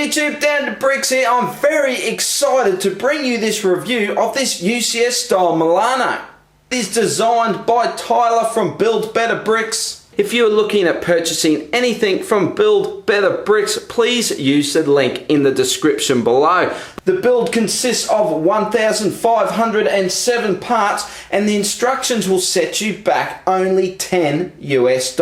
YouTube, Down to Bricks here. I'm very excited to bring you this review of this UCS style Milano. It is designed by Tyler from Build Better Bricks. If you're looking at purchasing anything from Build Better Bricks, please use the link in the description below. The build consists of 1,507 parts and the instructions will set you back only $10 US.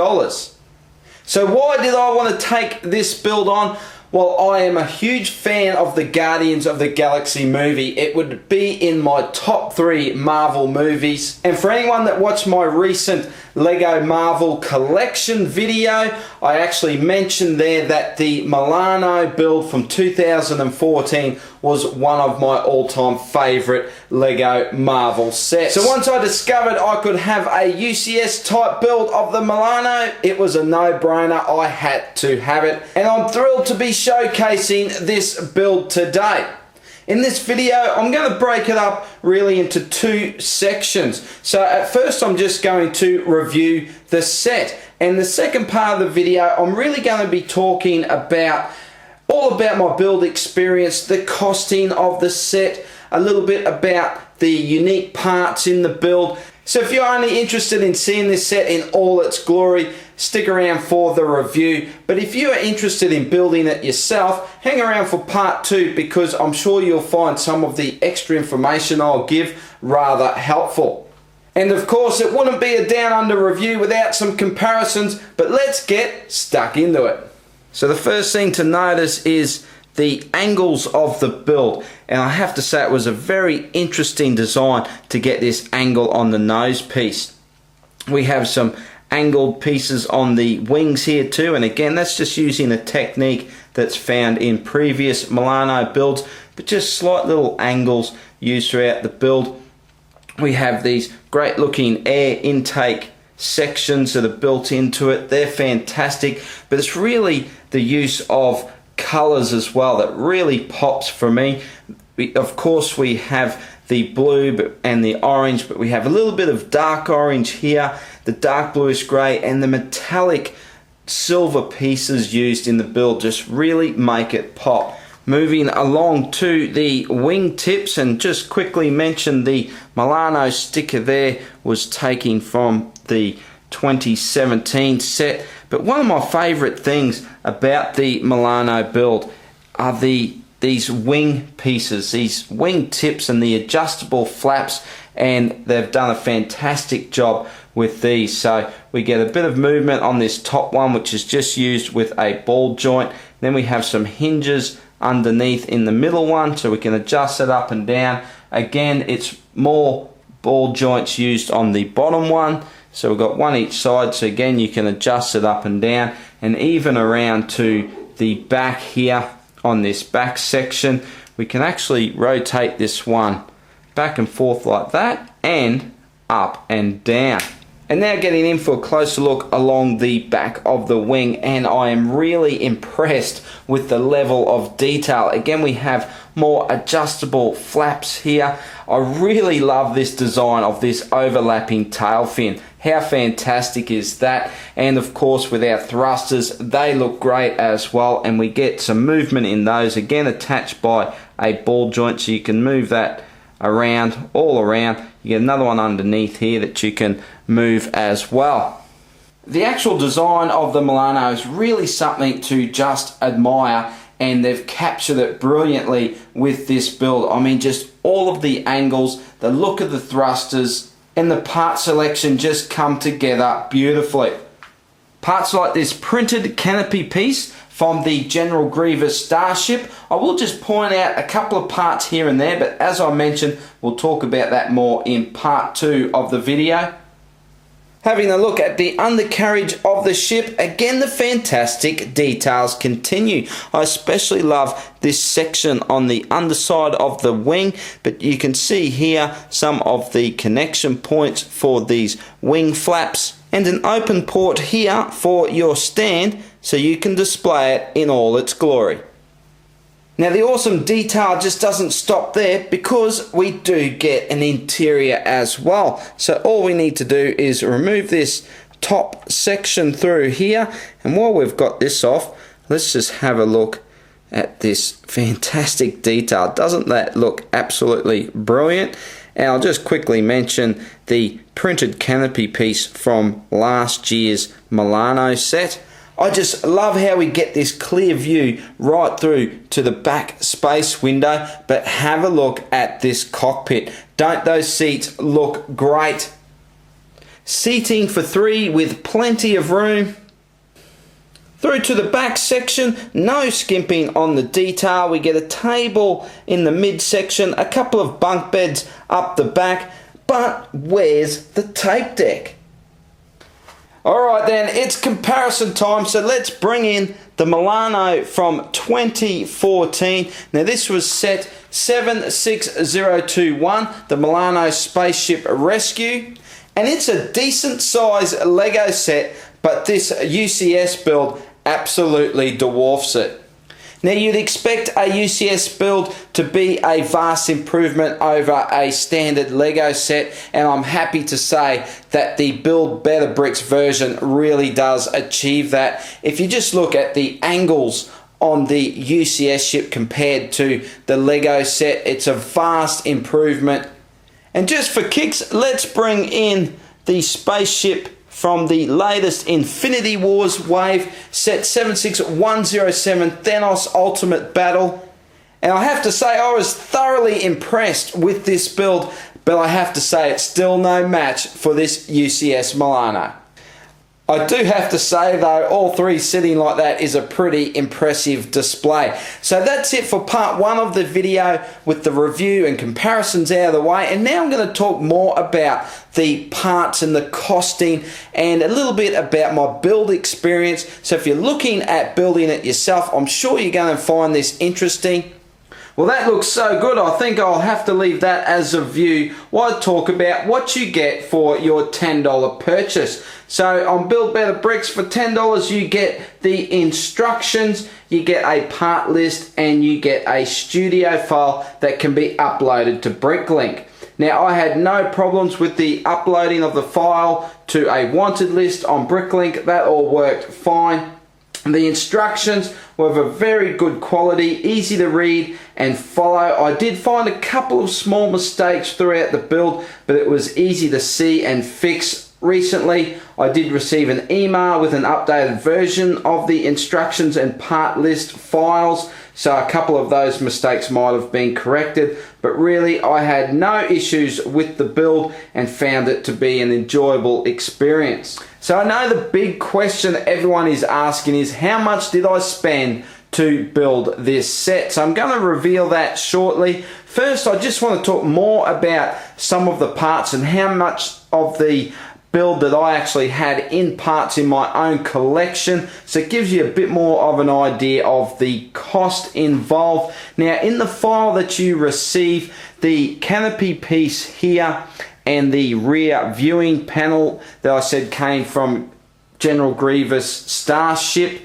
So why did I want to take this build on? Well, I am a huge fan of the Guardians of the Galaxy movie. It would be in my top 3 Marvel movies. And for anyone that watched my recent Lego Marvel collection video, I actually mentioned there that the Milano build from 2014 was one of my all-time favorite Lego Marvel sets. So once I discovered I could have a UCS type build of the Milano, it was a no-brainer. I had to have it. And I'm thrilled to be showcasing this build today. In this video, I'm going to break it up really into 2 sections. So at first, I'm just going to review the set. And the second part of the video, I'm really going to be talking about all about my build experience, the costing of the set, a little bit about the unique parts in the build. So if you're only interested in seeing this set in all its glory, stick around for the review. But if you are interested in building it yourself, hang around for part 2 because I'm sure you'll find some of the extra information I'll give rather helpful. And of course, it wouldn't be a Down Under review without some comparisons, but let's get stuck into it. So the first thing to notice is the angles of the build, and I have to say it was a very interesting design to get this angle on the nose piece. We have some angled pieces on the wings here too, and again that's just using a technique that's found in previous Milano builds, but just slight little angles used throughout the build. We have these great looking air intake sections that are built into it. They're fantastic, but it's really the use of colors as well that really pops for me. Of course we have the blue and the orange, but we have a little bit of dark orange here, the dark bluish grey, and the metallic silver pieces used in the build just really make it pop. Moving along to the wing tips, and just quickly mention the Milano sticker there was taken from the 2017 set. But one of my favourite things about the Milano build are these wing pieces, these wing tips and the adjustable flaps, and they've done a fantastic job with these. So we get a bit of movement on this top one, which is just used with a ball joint. Then we have some hinges underneath in the middle one, so we can adjust it up and down. Again, it's more ball joints used on the bottom one, so we've got one each side, so again you can adjust it up and down, and even around to the back here on this back section we can actually rotate this one back and forth like that, and up and down. And now getting in for a closer look along the back of the wing, and I am really impressed with the level of detail. Again, we have more adjustable flaps here. I really love this design of this overlapping tail fin. How fantastic is that? And of course with our thrusters, they look great as well, and we get some movement in those, again attached by a ball joint, so you can move that around, all around. You get another one underneath here that you can move as well. The actual design of the Milano is really something to just admire, and they've captured it brilliantly with this build. I mean, just all of the angles, the look of the thrusters, and the part selection just come together beautifully. Parts like this printed canopy piece from the General Grievous Starship. I will just point out a couple of parts here and there, but as I mentioned, we'll talk about that more in part 2 of the video. Having a look at the undercarriage of the ship, again the fantastic details continue. I especially love this section on the underside of the wing, but you can see here some of the connection points for these wing flaps, and an open port here for your stand so you can display it in all its glory. Now the awesome detail just doesn't stop there, because we do get an interior as well. So all we need to do is remove this top section through here, and while we've got this off, let's just have a look at this fantastic detail. Doesn't that look absolutely brilliant? And I'll just quickly mention the printed canopy piece from last year's Milano set. I just love how we get this clear view right through to the back space window, but have a look at this cockpit. Don't those seats look great? Seating for 3 with plenty of room. Through to the back section, no skimping on the detail. We get a table in the midsection, a couple of bunk beds up the back, but where's the tape deck? Alright then, it's comparison time, so let's bring in the Milano from 2014. Now this was set 76021, the Milano Spaceship Rescue, and it's a decent size Lego set, but this UCS build absolutely dwarfs it. Now you'd expect a UCS build to be a vast improvement over a standard Lego set, and I'm happy to say that the Build Better Bricks version really does achieve that. If you just look at the angles on the UCS ship compared to the Lego set, it's a vast improvement. And just for kicks, let's bring in the spaceship from the latest Infinity Wars wave, set 76107 Thanos Ultimate Battle. And I have to say, I was thoroughly impressed with this build, but I have to say it's still no match for this UCS Milano. I do have to say though, all 3 sitting like that is a pretty impressive display. So that's it for part 1 of the video with the review and comparisons out of the way. And now I'm going to talk more about the parts and the costing and a little bit about my build experience. So if you're looking at building it yourself, I'm sure you're going to find this interesting. Well, that looks so good, I think I'll have to leave that as a view while I talk about what you get for your $10 purchase. So on Build Better Bricks, for $10 you get the instructions, you get a part list, and you get a studio file that can be uploaded to Bricklink. Now I had no problems with the uploading of the file to a wanted list on Bricklink, that all worked fine. The instructions were of a very good quality, easy to read and follow. I did find a couple of small mistakes throughout the build, but it was easy to see and fix. Recently, I did receive an email with an updated version of the instructions and part list files, so a couple of those mistakes might have been corrected, but really I had no issues with the build and found it to be an enjoyable experience. So I know the big question everyone is asking is, how much did I spend to build this set? So I'm going to reveal that shortly. First, I just want to talk more about some of the parts and how much of the build that I actually had in parts in my own collection, so it gives you a bit more of an idea of the cost involved. Now in the file that you receive, the canopy piece here and the rear viewing panel that I said came from General Grievous Starship,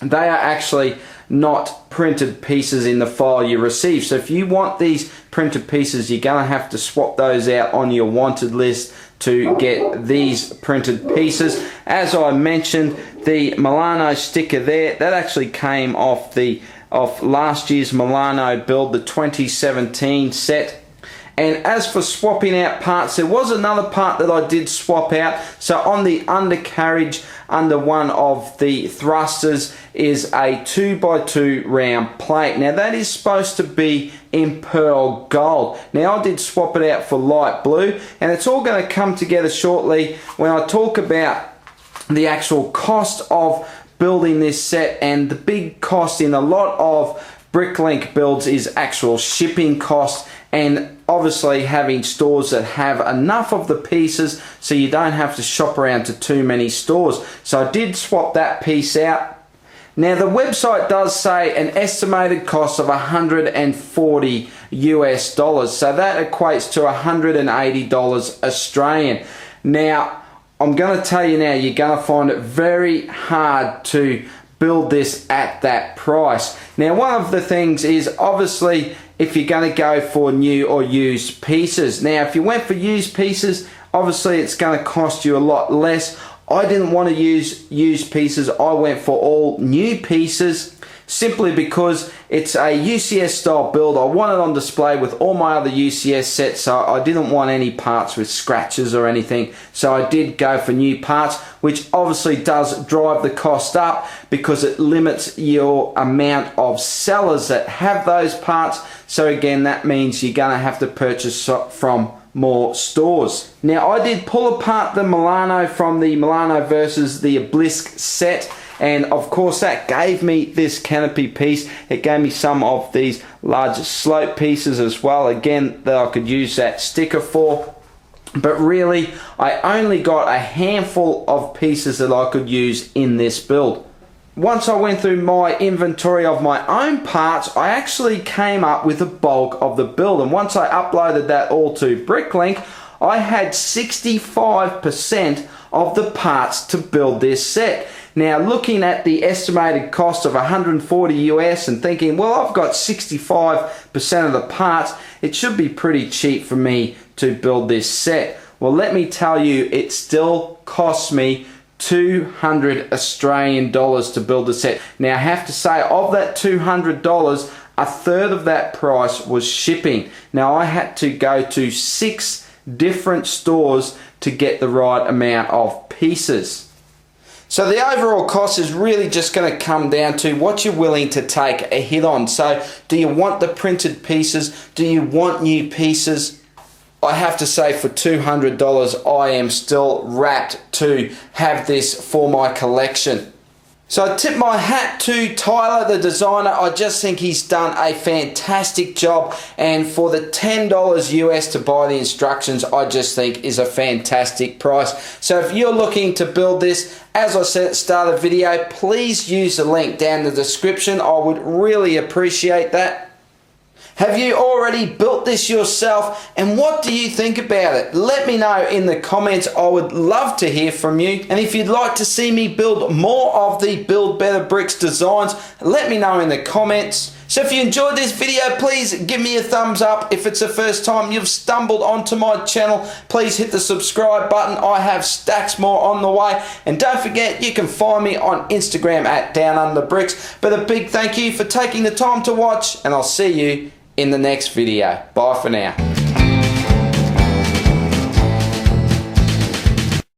they are actually not printed pieces in the file you receive. So if you want these printed pieces, you're going to have to swap those out on your wanted list to get these printed pieces. As I mentioned, the Milano sticker there, that actually came off last year's Milano build, the 2017 set. And as for swapping out parts, there was another part that I did swap out. So on the undercarriage, under one of the thrusters, is a 2x2 round plate. Now that is supposed to be in pearl gold. Now I did swap it out for light blue, and it's all going to come together shortly when I talk about the actual cost of building this set. And the big cost in a lot of Bricklink builds is actual shipping costs, and obviously having stores that have enough of the pieces so you don't have to shop around to too many stores. So I did swap that piece out. Now the website does say an estimated cost of $140 US, so that equates to $180 Australian. Now I'm going to tell you now, you're going to find it very hard to build this at that price. Now one of the things is, obviously, if you're going to go for new or used pieces. Now if you went for used pieces, obviously it's going to cost you a lot less. I didn't want to use used pieces, I went for all new pieces. simply because it's a UCS style build. I want it on display with all my other UCS sets, so I didn't want any parts with scratches or anything, so I did go for new parts, which obviously does drive the cost up because it limits your amount of sellers that have those parts. So again, that means you're going to have to purchase from more stores. Now, I did pull apart the Milano from the Milano versus the Obelisk set, and of course that gave me this canopy piece. It gave me some of these large slope pieces as well, again, that I could use that sticker for. But really, I only got a handful of pieces that I could use in this build. Once I went through my inventory of my own parts, I actually came up with the bulk of the build. And once I uploaded that all to Bricklink, I had 65% of the parts to build this set. Now, looking at the estimated cost of 140 US and thinking, well, I've got 65% of the parts, it should be pretty cheap for me to build this set. Well, let me tell you, it still costs me 200 Australian dollars to build the set. Now, I have to say, of that $200, a third of that price was shipping. Now, I had to go to 6 different stores to get the right amount of pieces. So the overall cost is really just going to come down to what you're willing to take a hit on. So do you want the printed pieces? Do you want new pieces? I have to say, for $200, I am still rapt to have this for my collection. So I tip my hat to Tyler, the designer. I just think he's done a fantastic job, and for the $10 US to buy the instructions, I just think is a fantastic price. So if you're looking to build this, as I said at the start of the video, please use the link down in the description. I would really appreciate that. Have you already built this yourself, and what do you think about it? Let me know in the comments. I would love to hear from you. And if you'd like to see me build more of the Build Better Bricks designs, let me know in the comments. So if you enjoyed this video, please give me a thumbs up. If it's the first time you've stumbled onto my channel, please hit the subscribe button. I have stacks more on the way. And don't forget, you can find me on Instagram at DownUnderTheBricks. But a big thank you for taking the time to watch, and I'll see you in the next video. Bye for now.